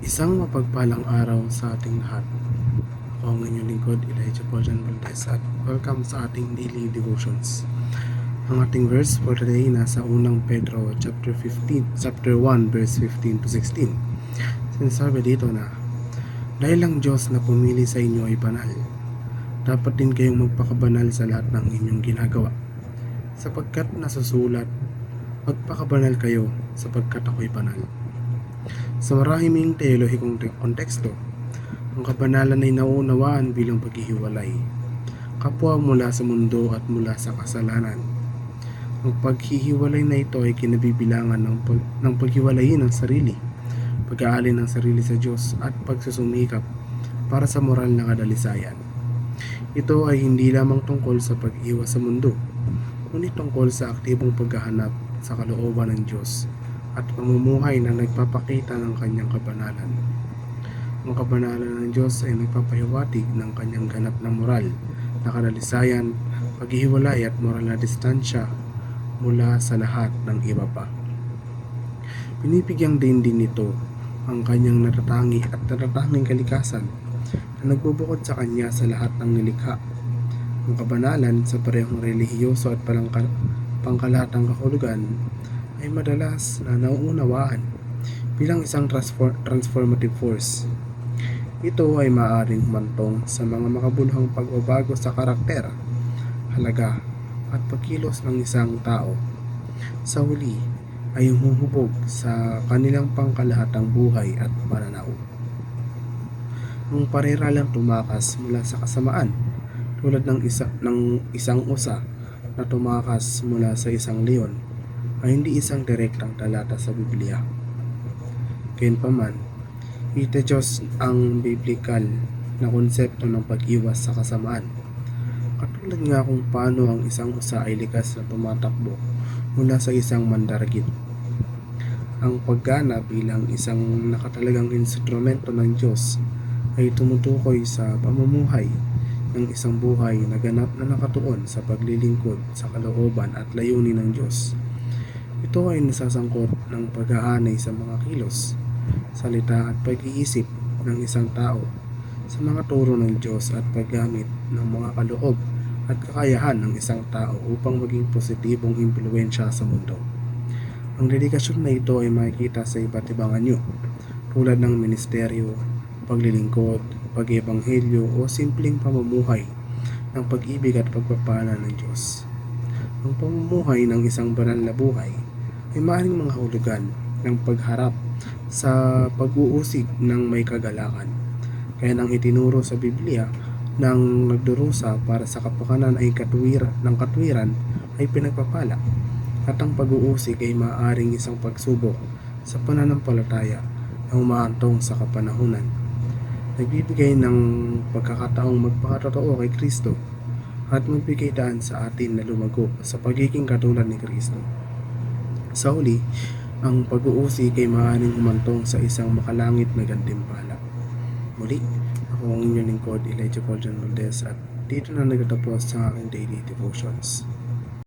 Isang mapagpalang araw sa ating lahat. Ako ang inyong lingkod, Elijah Paulan Valdez, at welcome sa ating daily devotions. Ang ating verse for today nasa unang Pedro chapter 1 verse 15 to 16. Sinasabi dito na, dahil ang Diyos na pumili sa inyo ay banal, dapat din kayong magpakabanal sa lahat ng inyong ginagawa. Sapagkat nasusulat, magpakabanal kayo sapagkat ako'y banal. Sa maraming teolohikong konteksto, ang kabanalan ay nauunawaan bilang paghihiwalay, kapwa mula sa mundo at mula sa kasalanan. Ang paghihiwalay na ito ay kinabibilangan ng paghiwalayin ng sarili, pag-aalin ng sarili sa Diyos at pagsusumikap para sa moral na kadalisayan. Ito ay hindi lamang tungkol sa pag-iwas sa mundo, ngunit tungkol sa aktibong paghahanap sa kalooban ng Diyos at pamumuhay na nagpapakita ng kanyang kabanalan. Ang kabanalan ng Diyos ay nagpapahiwatig ng kanyang ganap na moral na kadalisayan, paghihiwalay at moral na distansya mula sa lahat ng iba pa. Pinipigyang din nito ang kanyang natatanging kalikasan na nagbubukod sa kanya sa lahat ng nilikha. Ang kabanalan sa parehong relihiyoso at pangkalahatang kahulugan ay madalas na nauunawaan bilang isang transformative force. Ito ay maaaring humantong sa mga makabuluhang pagbabago sa karakter, halaga at pagkilos ng isang tao. Sa huli ay humuhubog sa kanilang pangkalahatang buhay at pananaw. Ang pareralang tumakas mula sa kasamaan, tulad ng isang usa na tumakas mula sa isang leon, ay hindi isang direktang talata sa Biblia. Gayunpaman, ite-Diyos ang biblikal na konsepto ng pag-iwas sa kasamaan. Katulad nga kung paano ang isang usa ay likas na tumatakbo mula sa isang mandaragit. Ang paggana bilang isang nakatalagang instrumento ng Diyos ay tumutukoy sa pamumuhay ng isang buhay na ganap na nakatuon sa paglilingkod sa kalooban at layunin ng Diyos. Ito ay nasasangkot ng paghahanay sa mga kilos, salita at pag-iisip ng isang tao sa mga turo ng Diyos at paggamit ng mga kaloob at kakayahan ng isang tao upang maging positibong impluwensya sa mundo. Ang dedikasyon na ito ay makikita sa iba't ibang anyo, tulad ng ministeryo, paglilingkod, pag-ebanghelyo o simpleng pamumuhay ng pag-ibig at pagpapala ng Diyos. Ang pamumuhay ng isang banal na buhay ay maaaring mga hulugan ng pagharap sa pag-uusig ng may kagalakan. Kaya nang itinuro sa Biblia ng nagdurusa para sa kapakanan ay katwiran ay pinagpapala, at ang pag-uusig ay maaaring isang pagsubok sa pananampalataya na umaantong sa kapanahunan. Nagbibigay ng pagkakataong magpakatotoo kay Kristo at magbigay daan sa atin na lumago sa pagiging katulad ni Kristo. Sa huli, ang pag-uusig ay maaaring humantong sa isang makalangit na gantimpala. Muli, ako ang inyong lingkod, Elijah Paulan Valdez, at dito na nagtatapos sa aking daily devotions.